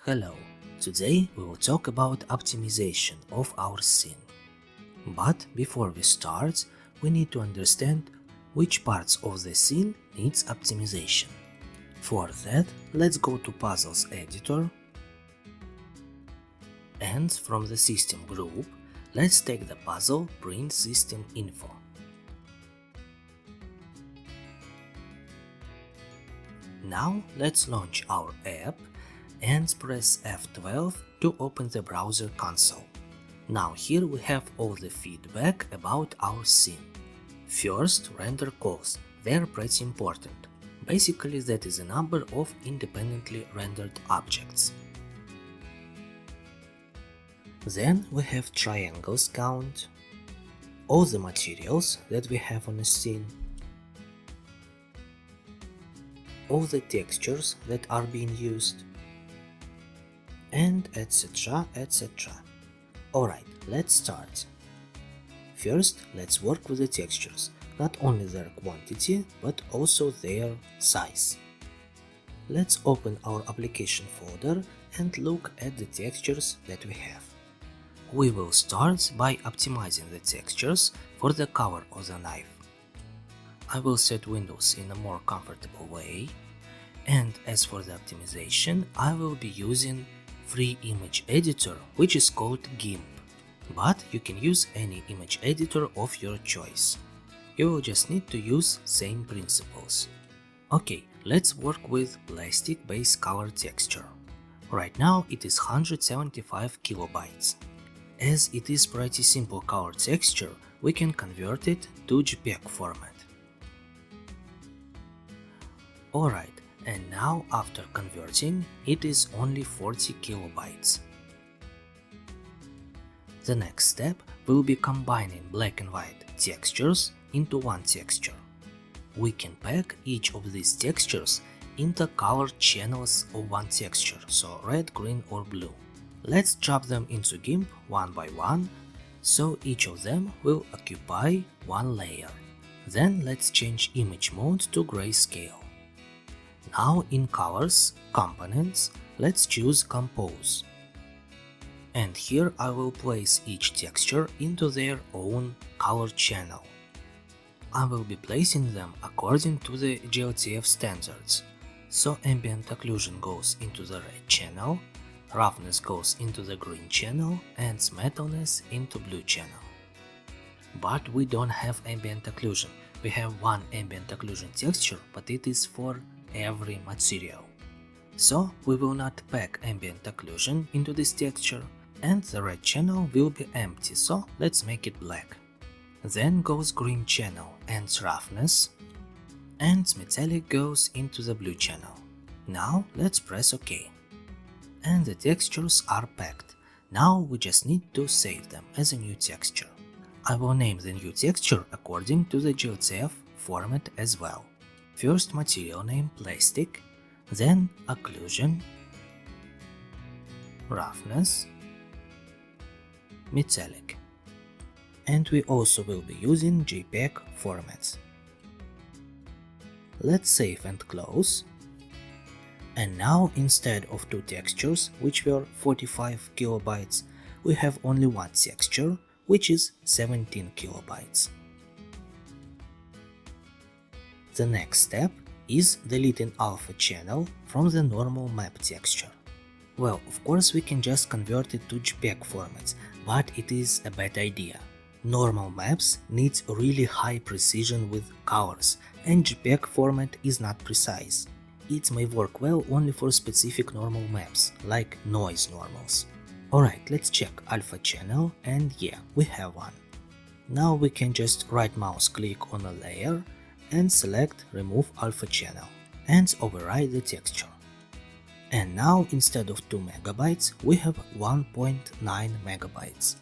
Hello, today we will talk about optimization of our scene. But before we start, we need to understand which parts of the scene needs optimization. For that, let's go to Puzzles editor and from the system group, let's take the puzzle Print System Info. Now let's launch our app and press F12 to open the browser console. Now here we have all the feedback about our scene. First, render calls, they're pretty important. Basically that is a number of independently rendered objects. Then we have triangles count, all the materials that we have on a scene, all the textures that are being used, and etc. etc. Alright, let's start. First, let's work with the textures, not only their quantity, but also their size. Let's open our application folder and look at the textures that we have. We will start by optimizing the textures for the cover of the knife. I will set windows in a more comfortable way, and as for the optimization, I will be using free image editor which is called GIMP, but you can use any image editor of your choice. You will just need to use same principles. Okay, let's work with plastic base color texture. Right now it is 175 kilobytes. As it is pretty simple color texture, we can convert it to JPEG format. Alright, and now after converting, it is only 40 kilobytes. The next step will be combining black and white textures into one texture. We can pack each of these textures into color channels of one texture, so red, green or blue. Let's drop them into GIMP one by one, so each of them will occupy one layer. Then let's change image mode to grayscale. Now in Colors, Components, let's choose Compose. And here I will place each texture into their own color channel. I will be placing them according to the GLTF standards. So ambient occlusion goes into the red channel, roughness goes into the green channel, and metalness into blue channel. But we don't have ambient occlusion. We have one ambient occlusion texture, but it is for every material. So we will not pack ambient occlusion into this texture, and the red channel will be empty, so let's make it black. Then goes green channel and roughness, and metallic goes into the blue channel. Now let's press OK. And the textures are packed. Now we just need to save them as a new texture. I will name the new texture according to the GLTF format as well. First material name plastic, then occlusion, roughness, metallic. And we also will be using JPEG formats. Let's save and close. And now instead of two textures, which were 45 kilobytes, we have only one texture, which is 17 kilobytes. The next step is deleting alpha channel from the normal map texture. Well, of course we can just convert it to JPEG formats, but it is a bad idea. Normal maps need really high precision with colors, and JPEG format is not precise. It may work well only for specific normal maps, like noise normals. Alright, let's check alpha channel, and yeah, we have one. Now we can just right mouse click on a layer and select Remove Alpha Channel and override the texture. And now instead of 2 megabytes, we have 1.9 megabytes.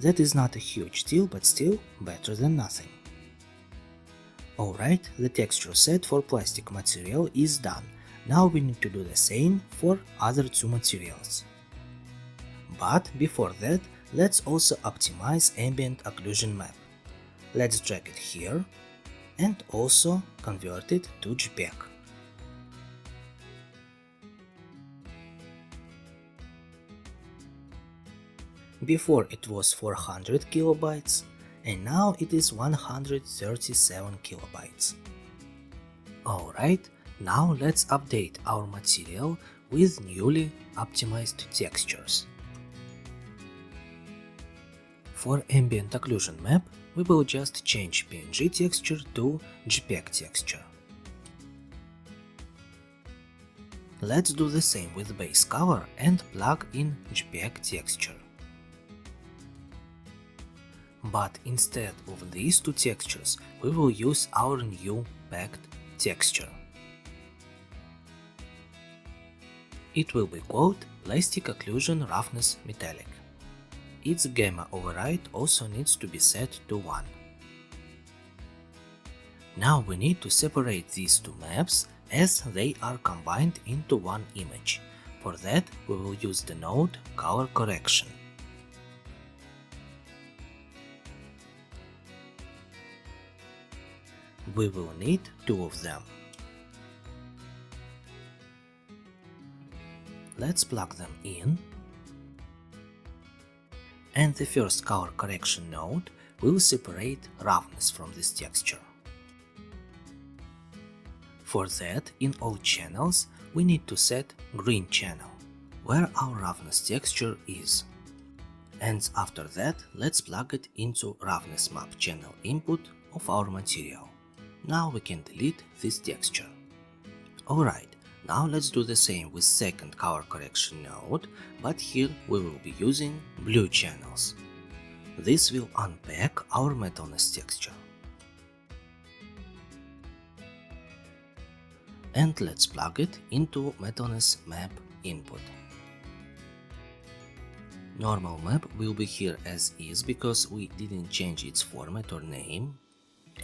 That is not a huge deal, but still better than nothing. Alright, the texture set for plastic material is done. Now we need to do the same for other two materials. But before that, let's also optimize ambient occlusion map. Let's drag it here and also convert it to JPEG. Before it was 400 kilobytes and now it is 137 kilobytes. Alright, now let's update our material with newly optimized textures. For ambient occlusion map, we will just change PNG texture to JPEG texture. Let's do the same with base color and plug in JPEG texture. But instead of these two textures, we will use our new packed texture. It will be called Plastic Occlusion Roughness Metallic. Its gamma override also needs to be set to 1. Now we need to separate these two maps as they are combined into one image. For that we will use the node Color Correction. We will need 2 of them. Let's plug them in, and the first color correction node will separate roughness from this texture. For that, in all channels, we need to set green channel, where our roughness texture is. And after that, let's plug it into roughness map channel input of our material. Now we can delete this texture. Alright, now let's do the same with second color correction node, but here we will be using blue channels. This will unpack our metalness texture. And let's plug it into metalness map input. Normal map will be here as is because we didn't change its format or name.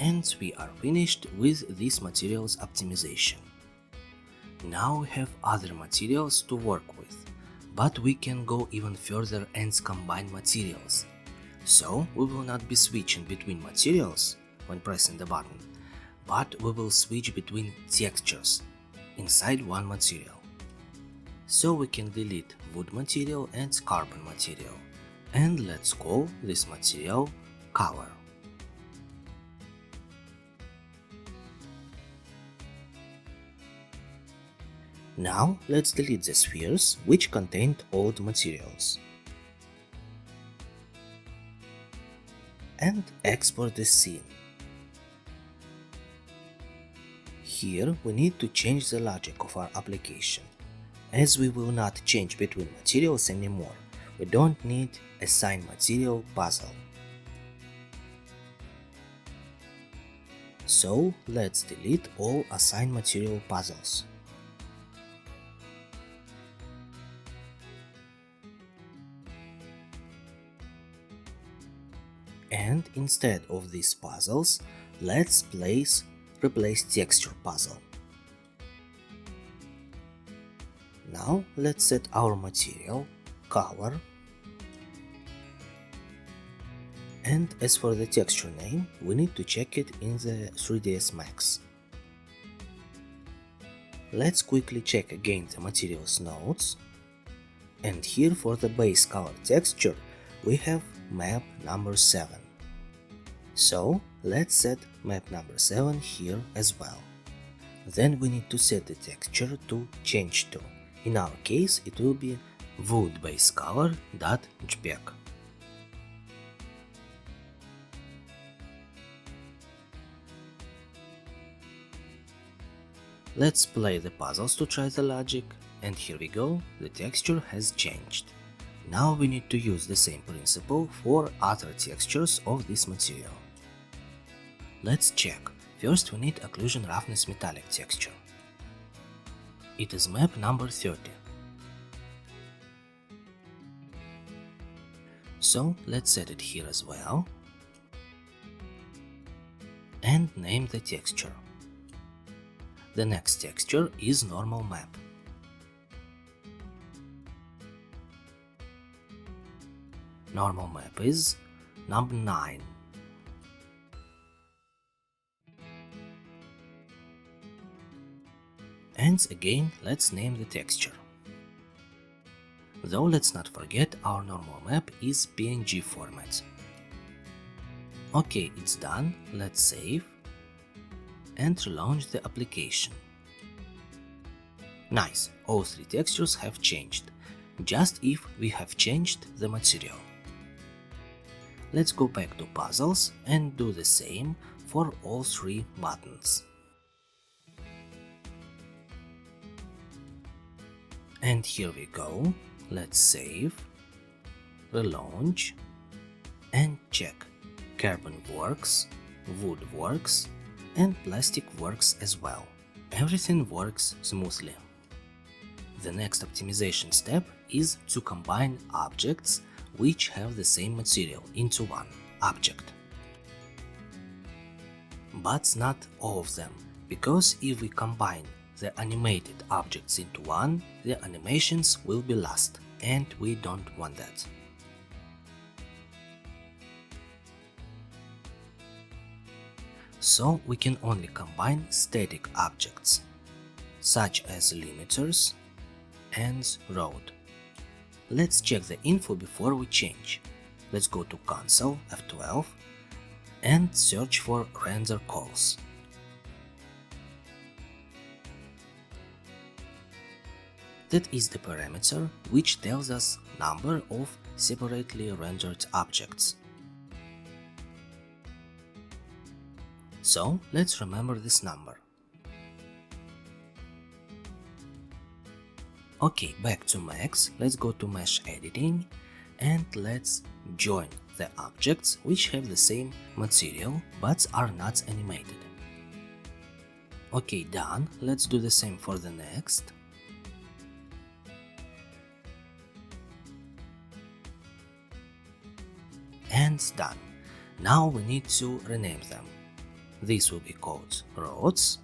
And we are finished with this material's optimization. Now we have other materials to work with, but we can go even further and combine materials. So we will not be switching between materials when pressing the button, but we will switch between textures inside one material. So we can delete wood material and carbon material, and let's call this material color. Now let's delete the spheres which contained old materials and export the scene. Here we need to change the logic of our application. As we will not change between materials anymore, we don't need assign material puzzle. So let's delete all assign material puzzles. And instead of these puzzles, let's replace texture puzzle. Now let's set our material, color, and as for the texture name, we need to check it in the 3ds Max. Let's quickly check again the materials nodes, and here for the base color texture we have map number 7. So let's set map number 7 here as well. Then we need to set the texture to change to. In our case it will be wood base color.jpg. Let's play the puzzles to try the logic, and here we go, the texture has changed. Now we need to use the same principle for other textures of this material. Let's check. First we need occlusion roughness metallic texture. It is map number 30. So let's set it here as well and name the texture. The next texture is normal map. Normal map is number 9. And again, let's name the texture. Though let's not forget our normal map is PNG format. Okay, it's done, let's save and relaunch the application. Nice, all three textures have changed, just if we have changed the material. Let's go back to puzzles and do the same for all three buttons. And here we go, let's save, relaunch and check. Carbon works, wood works and plastic works as well. Everything works smoothly. The next optimization step is to combine objects which have the same material into one object. But not all of them, because if we combine the animated objects into one, the animations will be lost, and we don't want that. So we can only combine static objects, such as limiters and road. Let's check the info before we change. Let's go to console F12 and search for render calls. That is the parameter which tells us number of separately rendered objects. So let's remember this number. Okay, back to Max, let's go to mesh editing and let's join the objects which have the same material but are not animated. Okay, done, let's do the same for the next. And done. Now we need to rename them. This will be called roads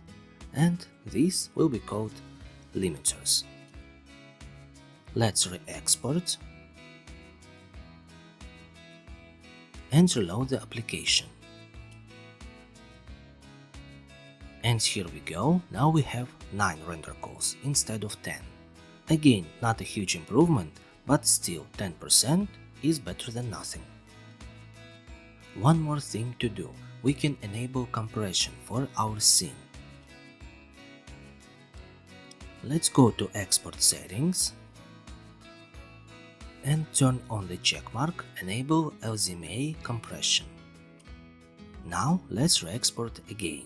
and this will be called limiters. Let's re-export and reload the application. And here we go, now we have 9 render calls instead of 10. Again, not a huge improvement, but still 10% is better than nothing. One more thing to do, we can enable compression for our scene. Let's go to export settings and turn on the checkmark Enable LZMA compression. Now let's re-export again.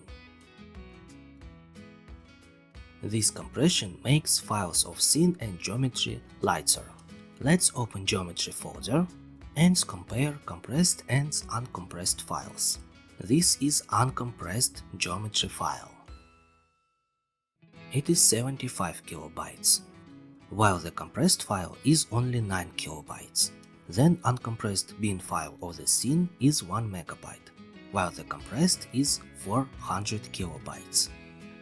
This compression makes files of scene and geometry lighter. Let's open geometry folder and compare compressed and uncompressed files. This is uncompressed geometry file. It is 75 kilobytes, while the compressed file is only 9 kilobytes. Then uncompressed bin file of the scene is 1 megabyte, while the compressed is 400 kilobytes.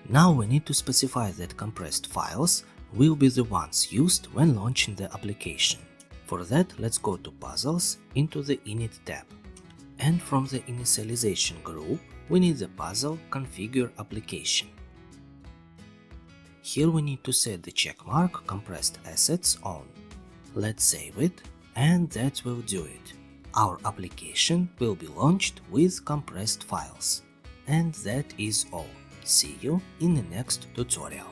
Now we need to specify that compressed files will be the ones used when launching the application. For that, let's go to Puzzles into the Init tab. And from the initialization group, we need the puzzle Configure Application. Here we need to set the checkmark Compressed Assets on. Let's save it, and that will do it. Our application will be launched with compressed files. And that is all. See you in the next tutorial.